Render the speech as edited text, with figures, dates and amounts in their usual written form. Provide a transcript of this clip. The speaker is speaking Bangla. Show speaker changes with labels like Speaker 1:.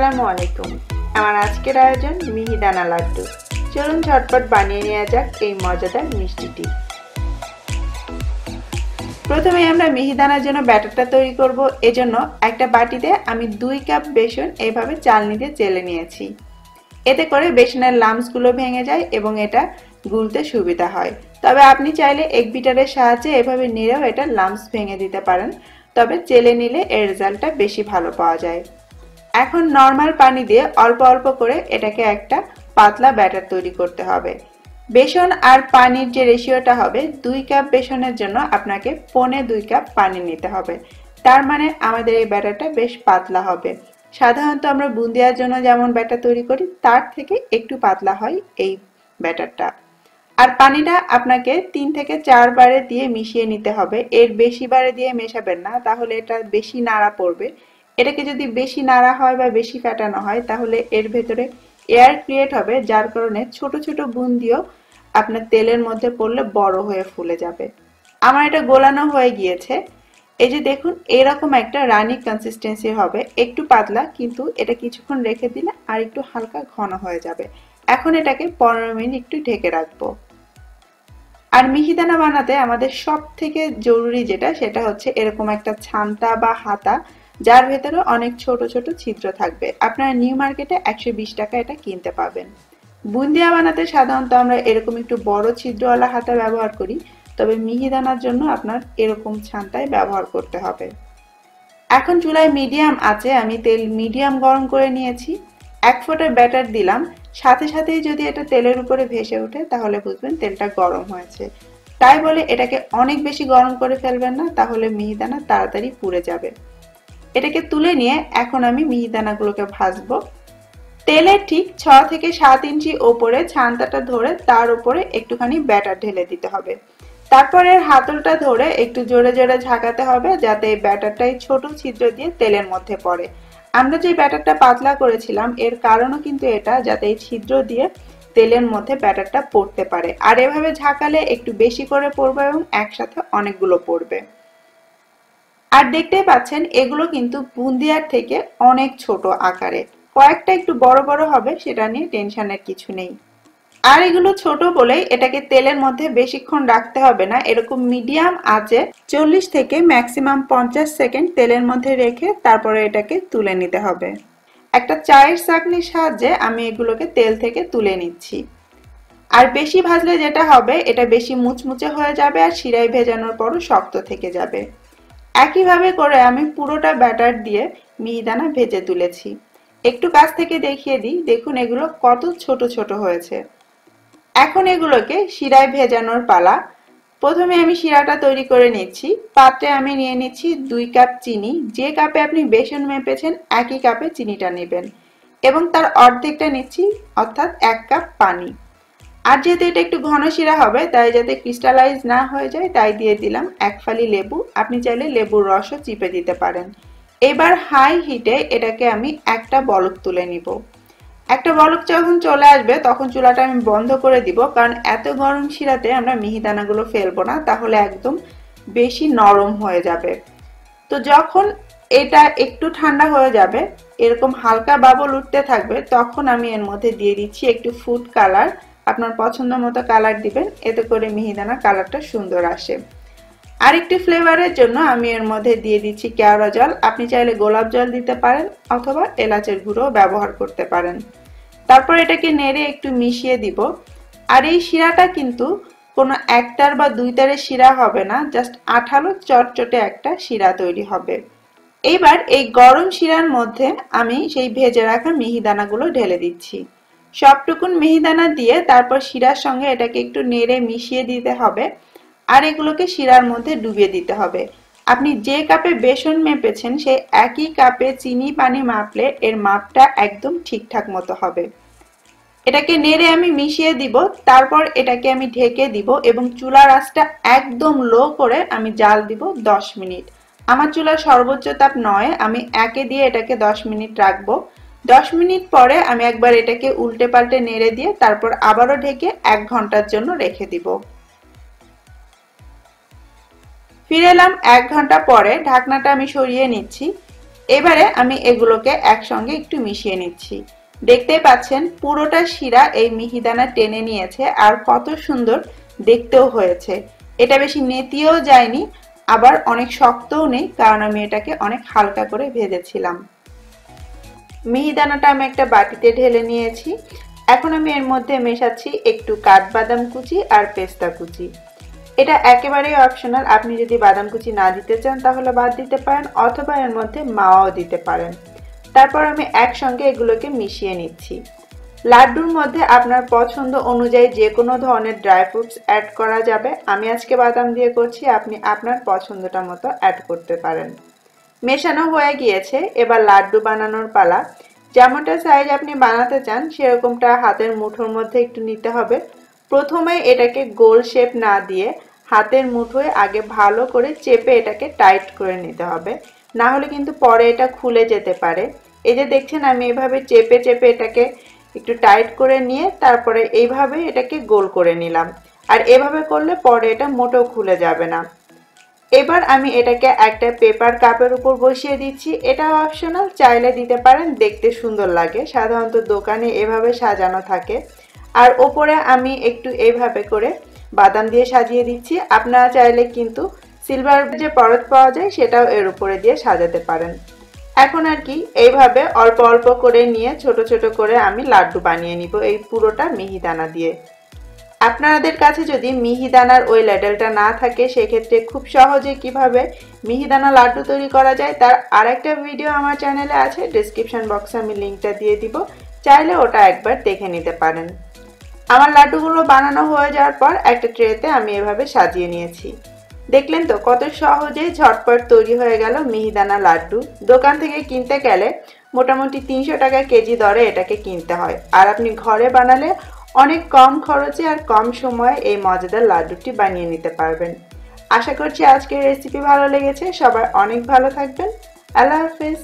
Speaker 1: আসসালামু আলাইকুম। আমার আজকের আয়োজন মিহিদানা লাড্ডু। চলুন ঝটপট বানিয়ে নেওয়া যাক এই মজাদার মিষ্টিটি। প্রথমে আমরা মিহিদানার জন্য ব্যাটারটা তৈরি করব। এজন্য একটা বাটিতে আমি 2 কাপ বেসন এইভাবে চালনি দিয়ে চেলে নিয়েছি। এতে করে বেসনের লাম্পসগুলো ভেঙে যায় এবং এটা গুলতে সুবিধা হয়। তবে আপনি চাইলে এক বিটারের সাহায্যে এভাবে নেড়েও এটা লাম্পস ভেঙে দিতে পারেন, তবে চেলে নিলে এর রেজাল্টটা বেশি ভালো পাওয়া যায়। এখন নরমাল পানি দিয়ে অল্প অল্প করে এটাকে একটা পাতলা ব্যাটার তৈরি করতে হবে। বেসন আর পানির যে রেশিওটা হবে, 2 কাপ বেসনের জন্য আপনাকে 1.25 কাপ পানি নিতে হবে। তার মানে আমাদের এই ব্যাটারটা বেশ পাতলা হবে। সাধারণত আমরা বুন্দিয়ার জন্য যেমন ব্যাটার তৈরি করি তার থেকে একটু পাতলা হয় এই ব্যাটারটা। আর পানিটা আপনাকে 3 থেকে 4 বারে দিয়ে মিশিয়ে নিতে হবে। এর বেশি বারে দিয়ে মেশাবেন না, তাহলে এটা বেশি নাড়া পড়বে। এটাকে যদি বেশি নাড়া হয় বা বেশি ফেটানো হয় তাহলে এর ভেতরে এয়ার ক্রিয়েট হবে, যার কারণে ছোট ছোট বুন্দিও আপনার তেলের মধ্যে পড়লে বড় হয়ে ফুলে যাবে। আমার এটা গোলানো হয়ে গিয়েছে। এই যে দেখুন, এরকম একটা রানি কনসিস্টেন্সি হবে, একটু পাতলা, কিন্তু এটা কিছুক্ষণ রেখে দিলে আর একটু হালকা ঘন হয়ে যাবে। এখন এটাকে 15 মিনিট একটু ঢেকে রাখবো। আর মিহিদানা বানাতে আমাদের সব থেকে জরুরি যেটা, সেটা হচ্ছে এরকম একটা ছান্তা বা হাতা, যার ভেতরে অনেক ছোট ছোট ছিদ্র থাকবে। আপনারা নিউ মার্কেটে 120 টাকা এটা কিনতে পাবেন। বুন্দিয়া বানাতে সাধারণত আমরা এরকম একটু বড় ছিদ্রওয়ালা হাতা ব্যবহার করি, তবে মিহিদানার জন্য আপনার এরকম ছান্তাই ব্যবহার করতে হবে। এখন চুলায় মিডিয়াম আঁচে আমি তেল মিডিয়াম গরম করে নিয়েছি। 1 ফোঁটা ব্যাটার দিলাম। সাথে সাথেই যদি এটা তেলের উপরে ভেসে ওঠে তাহলে বুঝবেন তেলটা গরম হয়েছে। তাই বলে এটাকে অনেক বেশি গরম করে ফেলবেন না, তাহলে মিহিদানা তাড়াতাড়ি পুড়ে যাবে। এটাকে তুলে নিয়ে এখন আমি মিহিদানাগুলোকে ভাজবো। তেলের ঠিক 6 থেকে 7 ইঞ্চি ওপরে ছান্তাটা ধরে তার উপরে একটুখানি ব্যাটার ঢেলে দিতে হবে। তারপর এর হাতলটা ধরে একটু জোরে জোরে ঝাঁকাতে হবে, যাতে এই ব্যাটারটাই ছোট ছিদ্র দিয়ে তেলের মধ্যে পড়ে। আমরা যে ব্যাটারটা পাতলা করেছিলাম এর কারণও কিন্তু এটা, যাতে এই ছিদ্র দিয়ে তেলের মধ্যে ব্যাটারটা পড়তে পারে। আর এভাবে ঝাঁকালে একটু বেশি করে পড়বে এবং একসাথে অনেকগুলো পড়বে। আর দেখতেই পাচ্ছেন এগুলো কিন্তু বুন্দিয়ার থেকে অনেক ছোট আকারে। কয়েকটা একটু বড় বড় হবে, সেটা নিয়ে টেনশনের কিছু নেই। আর এগুলো ছোট বলেই এটাকে তেলের মধ্যে বেশিক্ষণ রাখতে হবে না। এরকম মিডিয়াম আঁচে 40 থেকে ম্যাক্সিমাম 50 সেকেন্ড তেলের মধ্যে রেখে তারপরে এটাকে তুলে নিতে হবে। একটা চায়ের ছাঁকনির সাহায্যে আমি এগুলোকে তেল থেকে তুলে নিচ্ছি। আর বেশি ভাজলে যেটা হবে, এটা বেশি মুচমুচে হয়ে যাবে আর শিরায় ভেজানোর পরও শক্ত থেকে যাবে। একইভাবে করে আমি পুরোটা ব্যাটার দিয়ে মিহিদানা ভেজে তুলেছি। একটু কাছ থেকে দেখিয়ে দিই, দেখুন এগুলো কত ছোট ছোট হয়েছে। এখন এগুলোকে শিরায় ভেজানোর পালা। প্রথমে আমি শিরাটা তৈরি করে নিচ্ছি। পাত্রে আমি নিয়ে নিচ্ছি 2 কাপ চিনি। যে কাপে আপনি বেসন মেপেছেন একই কাপে চিনিটা নেবেন এবং তার অর্ধেকটা নিচ্ছি, অর্থাৎ 1 কাপ পানি। আর যেহেতু এটা একটু ঘন শিরা হবে, তাই যাতে ক্রিস্টালাইজ না হয়ে যায় তাই দিয়ে দিলাম 1 ফালি লেবু। আপনি চাইলে লেবুর রসও চিপে দিতে পারেন। এবার হাই হিটে এটাকে আমি একটা বলক তুলে নিব। একটা বলক যখন চলে আসবে তখন চুলাটা আমি বন্ধ করে দিব, কারণ এত গরম শিরাতে আমরা মিহিদানাগুলো ফেলবো না, তাহলে একদম বেশি নরম হয়ে যাবে। তো যখন এটা একটু ঠান্ডা হয়ে যাবে, এরকম হালকা বাবল উঠতে থাকবে, তখন আমি এর মধ্যে দিয়ে দিচ্ছি একটু ফুড কালার। আপনার পছন্দ মতো কালার দিবেন, এতে করে মিহিদানা কালারটা সুন্দর আসে। আরেকটি ফ্লেভারের জন্য আমি এর মধ্যে দিয়ে দিচ্ছি কেওড়া জল। আপনি চাইলে গোলাপ জল দিতে পারেন অথবা এলাচের গুঁড়ো ব্যবহার করতে পারেন। তারপর এটাকে নেড়ে একটু মিশিয়ে দিব। আর এই শিরাটা কিন্তু কোনো একটার বা 2 তারের শিরা হবে না, জাস্ট আঠালো চটচটে একটা শিরা তৈরি হবে। এইবার এই গরম শিরার মধ্যে আমি সেই ভেজে রাখা মিহিদানাগুলো ঢেলে দিচ্ছি। সবটুকুন মিহিদানা দিয়ে তারপর শিরার সঙ্গে এটাকে একটু নেড়ে মিশিয়ে দিতে হবে। আর এগুলোকে শিরার মধ্যে ডুবিয়ে দিতে হবে। আপনি যে কাপে বেসন মেপেছেন সেই একই কাপে চিনি পানি মাপলে এর মাপটা একদম ঠিকঠাক মতো হবে। এটাকে নেড়ে আমি মিশিয়ে দিব। তারপর এটাকে আমি ঢেকে দিব এবং চুলার আঁচটা একদম লো করে আমি জাল দিব 10 মিনিট। আমার চুলার সর্বোচ্চ তাপ 9, আমি একে দিয়ে এটাকে 10 মিনিট রাখবো। 10 মিনিট পরে আমি একবার এটাকে উল্টে পাল্টে নেড়ে দিয়ে তারপর আবারও ঢেকে 1 ঘন্টার জন্য রেখে দিব। ফিরে এলাম 1 ঘন্টা পরে। ঢাকনাটা আমি সরিয়ে নিচ্ছি। এবারে আমি এগুলোকে একসঙ্গে একটু মিশিয়ে নিচ্ছি। দেখতেই পাচ্ছেন পুরোটা শিরা এই মিহিদানা টেনে নিয়েছে আর কত সুন্দর দেখতেও হয়েছে। এটা বেশি নেতিয়েও যায়নি, আবার অনেক শক্তও নেই, কারণ আমি এটাকে অনেক হালকা করে ভেজেছিলাম। মিহিদানাটা আমি একটা বাটিতে ঢেলে নিয়েছি। এখন আমি এর মধ্যে মেশাচ্ছি একটু কাঠবাদাম কুচি আর পেস্তা কুচি। এটা একেবারেই অপশনাল, আপনি যদি বাদাম কুচি না দিতে চান তাহলে বাদ দিতে পারেন, অথবা এর মধ্যে মাওয়াও দিতে পারেন। তারপর আমি একসঙ্গে এগুলোকে মিশিয়ে নিচ্ছি। লাড্ডুর মধ্যে আপনার পছন্দ অনুযায়ী যে কোনো ধরনের ড্রাই ফ্রুটস অ্যাড করা যাবে। আমি আজকে বাদাম দিয়ে করছি, আপনি আপনার পছন্দটা মতো অ্যাড করতে পারেন। মেশানো হয়ে গিয়েছে, এবার লাড্ডু বানানোর পালা। যেমনটা সাইজ আপনি বানাতে চান সেরকমটা হাতের মুঠোর মধ্যে একটু নিতে হবে। প্রথমে এটাকে গোল শেপ না দিয়ে হাতের মুঠোয় আগে ভালো করে চেপে এটাকে টাইট করে নিতে হবে, না হলে কিন্তু পরে এটা খুলে যেতে পারে। এই যে দেখছেন আমি এভাবে চেপে চেপে এটাকে একটু টাইট করে নিয়ে তারপরে এইভাবে এটাকে গোল করে নিলাম। আর এভাবে করলে পরে এটা মোটেও খুলে যাবে না। এবার আমি এটাকে একটা পেপার কাপের উপর বসিয়ে দিচ্ছি। এটা অপশনাল, চাইলে দিতে পারেন, দেখতে সুন্দর লাগে। সাধারণত দোকানে এভাবে সাজানো থাকে। আর ওপরে আমি একটু এইভাবে করে বাদাম দিয়ে সাজিয়ে দিচ্ছি। আপনারা চাইলে কিন্তু সিলভার যে পরত পাওয়া যায় সেটাও এর উপরে দিয়ে সাজাতে পারেন। এখন আর কি এইভাবে অল্প অল্প করে নিয়ে ছোট ছোট করে আমি লাড্ডু বানিয়ে নিব এই পুরোটা মিহিদানা দিয়ে। আপনাদের কাছে যদি মিহিদানার ওই লেডেলটা না থাকে সেক্ষেত্রে খুব সহজে কিভাবে মিহিদানা লাড্ডু তৈরি করা যায় তার আরেকটা ভিডিও আমার চ্যানেলে আছে, ডেসক্রিপশন বক্সে আমি লিঙ্কটা দিয়ে দিব, চাইলে ওটা একবার দেখে নিতে পারেন। আমার লাড্ডুগুলো বানানো হয়ে যাওয়ার পর একটা ট্রেতে আমি এভাবে সাজিয়ে নিয়েছি। দেখলেন তো কত সহজেই ঝটপট তৈরি হয়ে গেল মিহিদানা লাড্ডু। দোকান থেকে কিনতে গেলে মোটামুটি 300 টাকা কেজি দরে এটাকে কিনতে হয়, আর আপনি ঘরে বানালে অনেক কম খরচে আর কম সময়ে এই মজাদার লাড্ডুটি বানিয়ে নিতে পারবেন। আশা করছি আজকের রেসিপি ভালো লেগেছে। সবাই অনেক ভালো থাকবেন। আল্লাহ হাফেজ।